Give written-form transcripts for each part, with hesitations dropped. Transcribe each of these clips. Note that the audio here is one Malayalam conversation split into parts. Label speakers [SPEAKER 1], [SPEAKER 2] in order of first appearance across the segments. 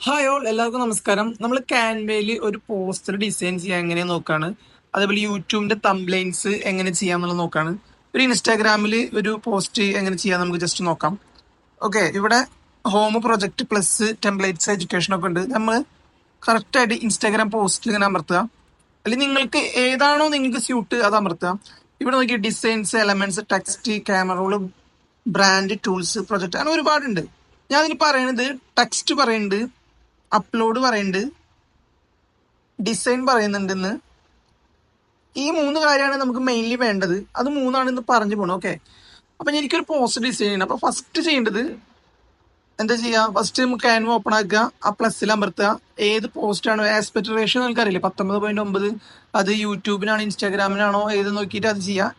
[SPEAKER 1] ഹായ് ഓൾ, എല്ലാവർക്കും നമസ്കാരം. നമ്മൾ ക്യാൻവയിൽ ഒരു പോസ്റ്റർ ഡിസൈൻ ചെയ്യാൻ എങ്ങനെ നോക്കാണ്. അതേപോലെ യൂട്യൂബിന്റെ തംബ്ലൈൻസ് എങ്ങനെ ചെയ്യാന്നുള്ളത് നോക്കാണ്. ഒരു ഇൻസ്റ്റാഗ്രാമിൽ ഒരു പോസ്റ്റ് എങ്ങനെ ചെയ്യാൻ നമുക്ക് ജസ്റ്റ് നോക്കാം. ഓക്കെ, ഇവിടെ home project plus templates education ഒക്കെ ഉണ്ട്. നമ്മൾ കറക്റ്റായിട്ട് ഇൻസ്റ്റാഗ്രാം പോസ്റ്റിൽ ഇങ്ങനെ അമർത്തുക. അല്ലെങ്കിൽ നിങ്ങൾക്ക് ഏതാണോ നിങ്ങൾക്ക് സ്യൂട്ട് അത് അമർത്തുക. ഇവിടെ നോക്കി ഡിസൈൻസ്, എലമെന്റ്സ്, ടെക്സ്റ്റ്, ക്യാമറകൾ, ബ്രാൻഡ്, ടൂൾസ്, പ്രൊജക്ട് അങ്ങനെ ഒരുപാടുണ്ട്. ഞാൻ ഇതിന് പറയുന്നത് ടെക്സ്റ്റ് പറയുന്നുണ്ട്, അപ്ലോഡ് പറയുന്നുണ്ട്, ഡിസൈൻ പറയുന്നുണ്ടെന്ന്. ഈ മൂന്ന് കാര്യമാണ് നമുക്ക് മെയിൻലി വേണ്ടത്. അത് മൂന്നാണ് ഇന്ന് പറഞ്ഞു പോകണം. ഓക്കെ, അപ്പൊ എനിക്കൊരു പോസ്റ്റ് ഡിസൈൻ ചെയ്യണം. അപ്പൊ ഫസ്റ്റ് ചെയ്യേണ്ടത് എന്താ ചെയ്യുക? ഫസ്റ്റ് നമുക്ക് ക്യാൻവ ഓപ്പൺ ആക്കുക, ആ പ്ലസ്സിൽ അമർത്തുക. ഏത് പോസ്റ്റ് ആണോ ആസ്പെക്ട് റേഷ്യോ നിങ്ങൾക്കറിയില്ലേ, 19:9. അത് യൂട്യൂബിനാണോ ഇൻസ്റ്റാഗ്രാമിനാണോ ഏത് നോക്കിയിട്ട് അത് ചെയ്യുക.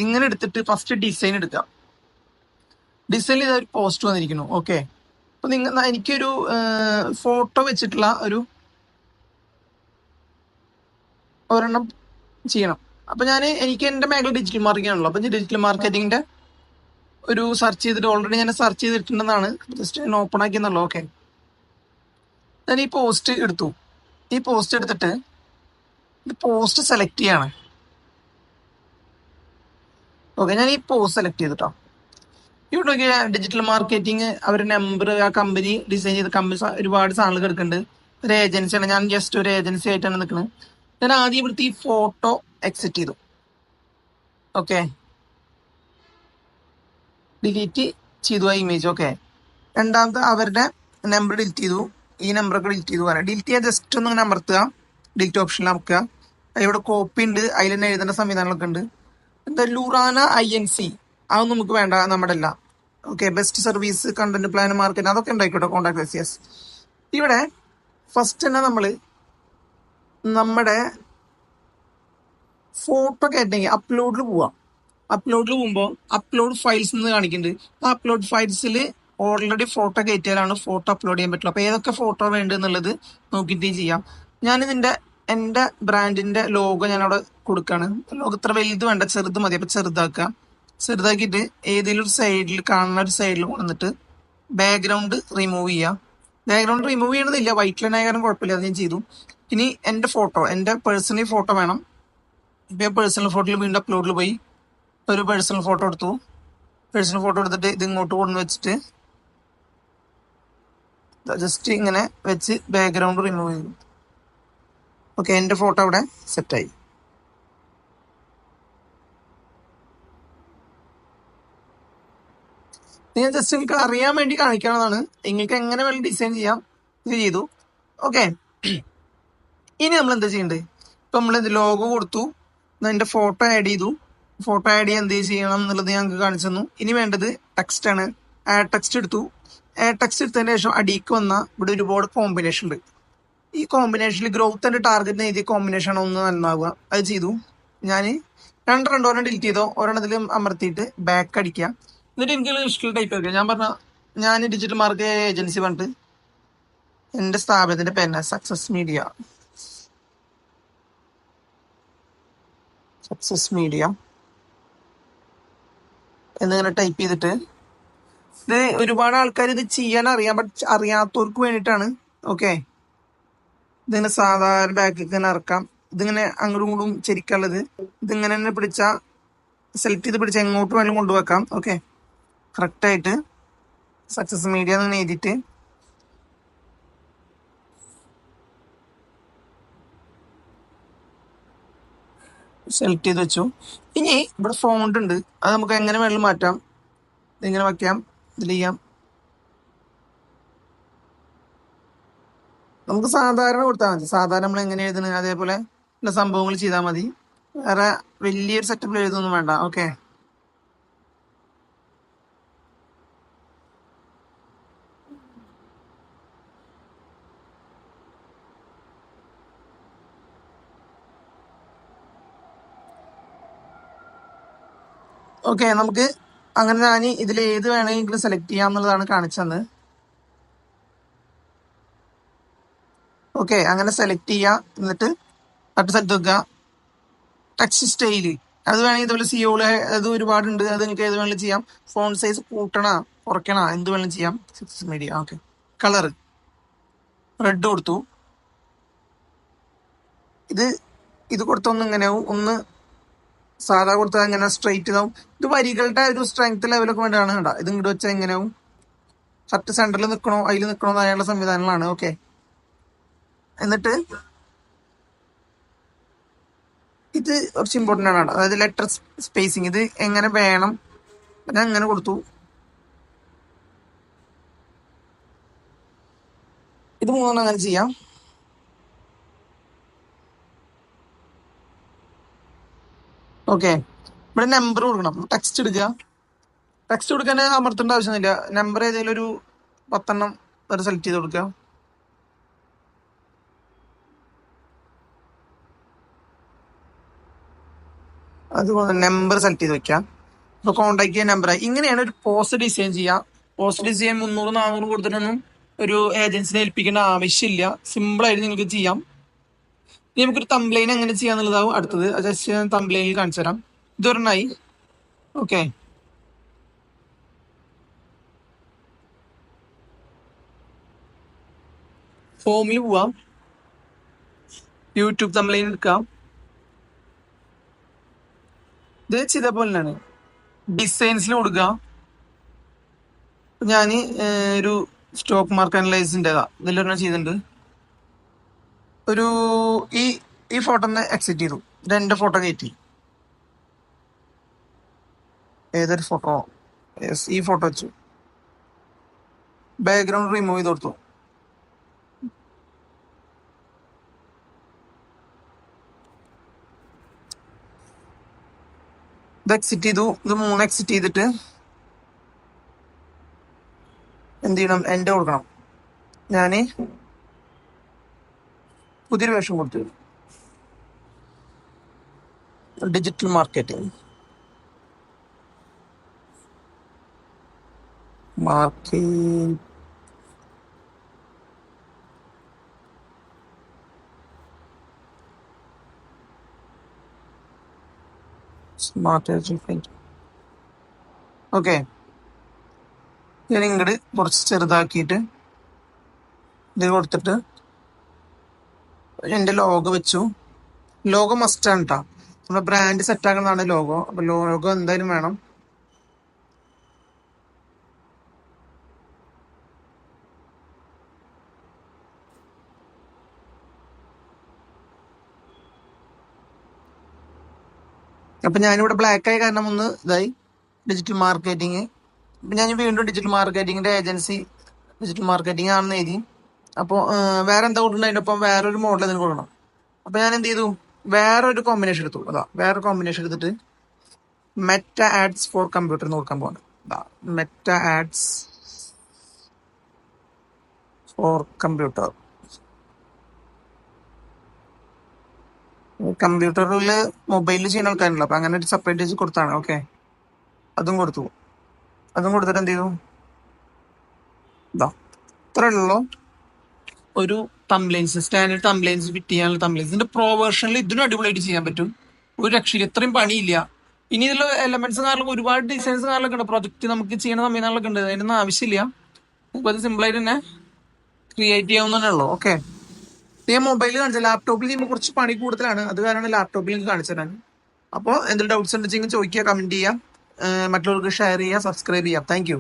[SPEAKER 1] ഇങ്ങനെ എടുത്തിട്ട് ഫസ്റ്റ് ഡിസൈൻ എടുക്കുക. ഡിസൈൻ ചെയ്ത ഒരു പോസ്റ്റ് വന്നിരിക്കുന്നു. ഓക്കെ, അപ്പൊ എനിക്കൊരു ഫോട്ടോ വെച്ചിട്ടുള്ള ഒരെണ്ണം ചെയ്യണം. അപ്പൊ എനിക്ക് എന്റെ മേഖല ഡിജിറ്റൽ മാർക്കറ്റിംഗ് ആണല്ലോ. അപ്പൊ ഡിജിറ്റൽ മാർക്കറ്റിംഗിന്റെ ഒരു സെർച്ച് ചെയ്തിട്ട് ഓൾറെഡി ഞാൻ സെർച്ച് ചെയ്തിട്ടുണ്ടെന്നാണ്. ജസ്റ്റ് ഞാൻ ഓപ്പൺ ആക്കിയെന്നുള്ളൂ. ഓക്കെ, ഞാൻ ഈ പോസ്റ്റ് എടുത്തു. ഈ പോസ്റ്റ് എടുത്തിട്ട് ഇത് പോസ്റ്റ് സെലക്ട് ചെയ്യാണ്. ഓക്കെ, ഞാൻ ഈ പോസ്റ്റ് സെലക്ട് ചെയ്തിട്ടോ. ഇവിടെ നോക്കിയ ഡിജിറ്റൽ മാർക്കറ്റിംഗ് അവരുടെ നമ്പർ, ആ കമ്പനി ഡിസൈൻ ചെയ്ത കമ്പനി ഒരുപാട് സാധനങ്ങൾ കിടക്കുന്നുണ്ട്. ഒരു ഏജൻസിയാണ്. ഞാൻ ജസ്റ്റ് ഒരു ഏജൻസി ആയിട്ടാണ് നിൽക്കുന്നത്. ഞാൻ ആദ്യം ഇവിടുത്തെ ഈ ഫോട്ടോ എക്സിറ്റ് ചെയ്തു. ഓക്കെ, ഡിലീറ്റ് ചെയ്തു ആ ഇമേജ്. ഓക്കെ, രണ്ടാമത്തെ അവരുടെ നമ്പർ ഡിലീറ്റ് ചെയ്തു. ഈ നമ്പറൊക്കെ ഡിലീറ്റ് ചെയ്തു. പറയാം ഡിലീറ്റ് ചെയ്യാൻ ജസ്റ്റ് ഒന്ന് ഇങ്ങനെ അമർത്തുക, ഡിലീറ്റ് ഓപ്ഷനിൽ അമർത്തുക. ഇവിടെ കോപ്പി ഉണ്ട്, അതിൽ തന്നെ എഴുതേണ്ട സംവിധാനങ്ങളൊക്കെ ഉണ്ട്. എന്താ ലുറാന INC അതൊന്നും നമുക്ക് വേണ്ട, നമ്മുടെ അല്ല. Okay, best service, content plan, market അതൊക്കെ ഉണ്ടായിക്കോട്ടെ. Contact yes. ഇവിടെ ഫസ്റ്റ് തന്നെ നമ്മൾ നമ്മുടെ ഫോട്ടോ കയറ്റെങ്കിൽ അപ്ലോഡിൽ പോവാം. അപ്ലോഡിൽ പോകുമ്പോൾ അപ്ലോഡ് ഫയൽസ് എന്ന് കാണിക്കുന്നുണ്ട്. ആ അപ്ലോഡ് ഫയൽസിൽ ഓൾറെഡി ഫോട്ടോ കയറ്റിയാലാണ് ഫോട്ടോ അപ്ലോഡ് ചെയ്യാൻ പറ്റുള്ളൂ. അപ്പൊ ഏതൊക്കെ ഫോട്ടോ വേണ്ടെന്നുള്ളത് നോക്കിയിട്ട് ചെയ്യാം. ഞാനിതിന്റെ എന്റെ ബ്രാൻഡിന്റെ ലോഗോ ഞാൻ അവിടെ കൊടുക്കാണ്. ലോഗോ ഇത്ര വലുത് വേണ്ട, ചെറുത് മതി. അപ്പൊ ചെറുതാക്കുക. ചെറുതാക്കിയിട്ട് ഏതെങ്കിലും ഒരു സൈഡിൽ കാണുന്ന ഒരു സൈഡിൽ കൊണ്ടുവന്നിട്ട് ബാക്ക്ഗ്രൗണ്ട് റിമൂവ് ചെയ്യാം. ബാക്ക്ഗ്രൗണ്ട് റിമൂവ് ചെയ്യണതില്ല, വൈറ്റ് ലൈൻ ആയ കാരണം കുഴപ്പമില്ല, അത് ഞാൻ ചെയ്തു. ഇനി എന്റെ ഫോട്ടോ, എന്റെ പേഴ്സണൽ ഫോട്ടോ വേണം. ഇപ്പൊ പേഴ്സണൽ ഫോട്ടോയിൽ വീണ്ടും അപ്ലോഡിൽ പോയി ഒരു പേഴ്സണൽ ഫോട്ടോ എടുത്തു. പേഴ്സണൽ ഫോട്ടോ എടുത്തിട്ട് ഇത് ഇങ്ങോട്ട് കൊണ്ടു വെച്ചിട്ട് ജസ്റ്റ് ഇങ്ങനെ വെച്ച് ബാക്ക്ഗ്രൗണ്ട് റിമൂവ് ചെയ്തു. ഓക്കെ, എന്റെ ഫോട്ടോ അവിടെ സെറ്റായി. ഞാൻ ജസ്റ്റ് നിങ്ങൾക്ക് അറിയാൻ വേണ്ടി കാണിക്കാവുന്നതാണ്. നിങ്ങൾക്ക് എങ്ങനെ വേണം ഡിസൈൻ ചെയ്യാം. ഇത് ചെയ്തു. ഓക്കെ, ഇനി നമ്മൾ എന്താ ചെയ്യേണ്ടത്? ഇപ്പൊ നമ്മൾ ലോഗോ കൊടുത്തു, എന്റെ ഫോട്ടോ ആഡ് ചെയ്തു. ഫോട്ടോ ആഡ് ചെയ്യാൻ എന്ത് ചെയ്യണം എന്നുള്ളത് ഞങ്ങൾക്ക് കാണിച്ചു തന്നു. ഇനി വേണ്ടത് ടെക്സ്റ്റ് ആണ്. ആഡ് ടെക്സ്റ്റ് എടുത്തു. ആഡ് ടെക്സ്റ്റ് എടുത്തതിന് ശേഷം അടിക്ക് വന്ന ഇവിടെ ഒരുപാട് കോമ്പിനേഷൻ ഉണ്ട്. ഈ കോമ്പിനേഷനിൽ ഗ്രൗത്ത് ആൻഡ് ടാർഗറ്റ് എഴുതിയ കോമ്പിനേഷൻ ആണ് ഒന്ന് നന്നാവുക. അത് ചെയ്തു. ഞാൻ രണ്ടോരം ഡിലീറ്റ് ചെയ്തോ, ഒരെണ്ണത്തിൽ അമർത്തിയിട്ട് ബാക്ക് അടിക്കുക. എന്നിട്ട് എനിക്ക് ഇഷ്ടമുള്ള ടൈപ്പ് വെക്കുക. ഞാൻ ഡിജിറ്റൽ മാർക്കറ്റിംഗ് ഏജൻസി പറഞ്ഞിട്ട് എന്റെ സ്ഥാപനത്തിന്റെ പേര് സക്സസ് മീഡിയ എന്നിങ്ങനെ ടൈപ്പ് ചെയ്തിട്ട്, ഇത് ഒരുപാട് ആൾക്കാർ ഇത് ചെയ്യാൻ അറിയാം, ബട്ട് അറിയാത്തവർക്ക് വേണ്ടിയിട്ടാണ്. ഓക്കെ, ഇതിങ്ങനെ സാധാരണ ബാക്കിൽ ഇങ്ങനെ ഇറക്കാം. ഇതിങ്ങനെ അങ്ങോട്ടും ഇങ്ങോട്ടും ചെരിക്കാനുള്ളത് ഇതിങ്ങനെ തന്നെ സെലക്ട് ചെയ്ത് പിടിച്ച എങ്ങോട്ട് വേണമെങ്കിലും കൊണ്ടുവെക്കാം. ഓക്കെ, കറക്റ്റായിട്ട് സക്സസ് മീഡിയ എന്ന് എഴുതിയിട്ട് സെലക്ട് ചെയ്ത് വെച്ചു. ഇനി ഇവിടെ ഫോണ്ട് ഉണ്ട്, അത് നമുക്ക് എങ്ങനെ വേണമെങ്കിലും മാറ്റാം. ഇങ്ങനെ വയ്ക്കാം, ഇതിൽ ചെയ്യാം. നമുക്ക് സാധാരണ കൊടുത്താൽ മതി. സാധാരണ നമ്മൾ എങ്ങനെ എഴുതുന്നത് അതേപോലെ ഉള്ള സംഭവങ്ങൾ ചെയ്താൽ മതി. വേറെ വലിയൊരു സെറ്റപ്പിൽ എഴുതൊന്നും വേണ്ട. ഓക്കെ, ഓക്കെ, നമുക്ക് അങ്ങനെ ഞാൻ ഇതിൽ ഏത് വേണമെങ്കിലും സെലക്ട് ചെയ്യാം എന്നുള്ളതാണ് കാണിച്ചത്. ഓക്കെ, അങ്ങനെ സെലക്ട് ചെയ്യുക. എന്നിട്ട് അടുത്ത സ്ഥലത്ത് വെക്കുക. ടെക്സ്റ്റ് സ്റ്റൈല് അത് വേണമെങ്കിൽ ഇതുപോലെ സിയോള് അത് ഒരുപാടുണ്ട്. അത് നിങ്ങൾക്ക് ഏത് വേണമെങ്കിലും ചെയ്യാം. ഫോൺ സൈസ് കൂട്ടണ കുറയ്ക്കണ എന്ത് വേണമെങ്കിലും ചെയ്യാം. Success media. Okay, colour red കൊടുത്തു. ഇത് ഇത് കൊടുത്തൊന്ന് ഇങ്ങനെയാവും, ഒന്ന് സാധാ കൊടുത്താൽ ഇങ്ങനെ സ്ട്രെയിറ്റ് ഇതാവും. ഇത് വരികളുടെ ഒരു സ്ട്രെങ്ത് ലെവലൊക്കെ വേണ്ടിയാണ് കേട്ടോ. ഇത് ഇങ്ങോട്ട് വെച്ചാൽ എങ്ങനെയാവും, കറക്റ്റ് സെന്ററിൽ നിൽക്കണോ അതിൽ നിൽക്കണോ എന്നുള്ള സംവിധാനങ്ങളാണ്. ഓക്കെ, എന്നിട്ട് ഇത് കുറച്ച് ഇമ്പോർട്ടൻ്റ് ആണ്. അതായത് ലെറ്റർ സ്പേസിങ് ഇത് എങ്ങനെ വേണം, ഞാൻ അങ്ങനെ കൊടുത്തു. ഇത് മൂന്നെണ്ണം അങ്ങനെ ചെയ്യാം. ഓക്കെ, ഇവിടെ നമ്പർ കൊടുക്കണം. ടെക്സ്റ്റ് എടുക്കുക. ടെക്സ്റ്റ് കൊടുക്കാൻ അമർത്തേണ്ട ആവശ്യമൊന്നുമില്ല. നമ്പർ ഏതെങ്കിലും ഒരു 10 വരെ സെലക്ട് ചെയ്ത് കൊടുക്കുക. അതുപോലെ നമ്പർ സെലക്ട് ചെയ്ത് വെക്കാം. ഇപ്പൊ കോണ്ടാക്ട് ചെയ്യാൻ നമ്പറായി. ഇങ്ങനെയാണ് ഒരു പോസ്റ്റ് ഡിസൈൻ ചെയ്യുക. പോസ്റ്റ് ഡിസൈൻ 300-400 കൊടുത്തിട്ടൊന്നും ഒരു ഏജൻസിനെ ഏൽപ്പിക്കേണ്ട ആവശ്യമില്ല. സിമ്പിൾ ആയിട്ട് നിങ്ങൾക്ക് ചെയ്യാം. ഇനി നമുക്കൊരു തംബ്ലൈൻ എങ്ങനെ ചെയ്യാന്നുള്ളതാവും അടുത്തത്. ജസ്റ്റ് ഞാൻ തംബ്ലൈനിൽ കാണിച്ചു തരാം. ഇതൊരെണ്ണായി. ഓക്കെ, ഫോമിൽ പോവാം. യൂട്യൂബ് തംബ്ലൈൻ എടുക്കാം. ഇത് ചെയ്ത പോലെ തന്നെയാണ്. ഡിസൈൻസിൽ കൊടുക്കുക. ഞാൻ ഒരു സ്റ്റോക്ക് മാർക്കറ്റ് അനലൈസിൻ്റെതാ ഇതിലൊരെണ്ണം ചെയ്തിട്ടുണ്ട്. ഒരു ഈ ഫോട്ടോ ഒന്ന് എക്സിറ്റ് ചെയ്തു. 2 ഫോട്ടോ കയറ്റി. ഏതൊരു ഫോട്ടോ? യെസ്, ഈ ഫോട്ടോ വെച്ചു. ബാക്ക്ഗ്രൗണ്ട് റിമൂവ് ചെയ്ത് കൊടുത്തു. ഇത് എക്സിറ്റ് ചെയ്തു. ഇത് 3 എക്സിറ്റ് ചെയ്തിട്ട് എന്ത് ചെയ്യണം, എൻ്റെ കൊടുക്കണം. ഞാൻ പുതിയൊരു വേഷം കൊടുത്തു. Digital marketing. ഓക്കെ, ഞാൻ ഇങ്ങോട്ട് കുറച്ച് ചെറുതാക്കിയിട്ട് ഇത് കൊടുത്തിട്ട് എൻ്റെ ലോഗോ വെച്ചു. ലോഗോ മസ്റ്റാണ് കേട്ടോ. നമ്മുടെ ബ്രാൻഡ് സെറ്റ് ആക്കുന്നതാണ് ലോഗോ. അപ്പൊ ലോഗോ എന്തായാലും വേണം. അപ്പൊ ഞാനിവിടെ ബ്ലാക്ക് ആയ കാരണം ഒന്ന് ഇതായി. Digital marketing. അപ്പൊ ഞാൻ വീണ്ടും ഡിജിറ്റൽ മാർക്കറ്റിംഗിന്റെ ഏജൻസി ഡിജിറ്റൽ മാർക്കറ്റിംഗ് ആണെന്ന് എഴുതി. അപ്പോൾ വേറെ എന്താ കൊടുക്കണം, അതിൻ്റെ ഒപ്പം വേറൊരു മോഡൽ അതിന് കൊടുക്കണം. അപ്പൊ ഞാൻ എന്ത് ചെയ്തു, വേറൊരു കോമ്പിനേഷൻ എടുത്തു. വേറെ കോമ്പിനേഷൻ എടുത്തിട്ട് മെറ്റ ആഡ്സ് ഫോർ കമ്പ്യൂട്ടർ എന്ന് കൊടുക്കാൻ പോകണം. Meta ads for computer. കമ്പ്യൂട്ടറിൽ മൊബൈലിൽ ചെയ്യുന്ന ആൾക്കാരുണ്ടല്ലോ, അപ്പൊ അങ്ങനെ ഒരു സെപ്പറേറ്റ് കൊടുത്താണ്. ഓക്കെ, അതും കൊടുത്തു. അതും കൊടുത്തിട്ട് എന്ത് ചെയ്തു, ഇത്രേ ഉള്ളൂ ഒരു തംബ്ലൈൻസ്, സ്റ്റാൻഡേർഡ് തംബ്ലൈൻസ് ഫിറ്റ് ചെയ്യാനുള്ള തംബ്ലൈൻസ്. ഇതിന്റെ പ്രോ വേർഷനിൽ ഇതിനും അടിപൊളിയായിട്ട് ചെയ്യാൻ പറ്റും. ഒരു രക്ഷയില്ല, ഇത്രയും പണിയില്ല. ഇനി ഇതിലുള്ള എലമെന്റ്സ് കാരണം ഒരുപാട് ഡിസൈൻസ് കാരണമൊക്കെ ഉണ്ട്. പ്രൊജക്ട് നമുക്ക് ചെയ്യുന്ന സമയങ്ങളൊക്കെ ഉണ്ട്. അതിനൊന്നും ആവശ്യമില്ല. നമുക്ക് അത് സിമ്പിൾ ആയിട്ട് തന്നെ ക്രിയേറ്റ് ചെയ്യാവുന്നതന്നെ ഉള്ളൂ. ഓക്കെ, ഞാൻ മൊബൈലിൽ കാണിച്ച ലാപ്ടോപ്പിൽ ചെയ്യുമ്പോൾ കുറച്ച് പണി കൂടുതലാണ്. അത് കാരണം ലാപ്ടോപ്പിൽ നിങ്ങൾക്ക് കാണിച്ചു തരാൻ. അപ്പോൾ എന്തെങ്കിലും ഡൗട്ട്സ് ഉണ്ടെങ്കിൽ ചോദിക്കുക, കമന്റ് ചെയ്യാം, മറ്റുള്ളവർക്ക് ഷെയർ ചെയ്യുക, സബ്സ്ക്രൈബ് ചെയ്യാം. Thank you.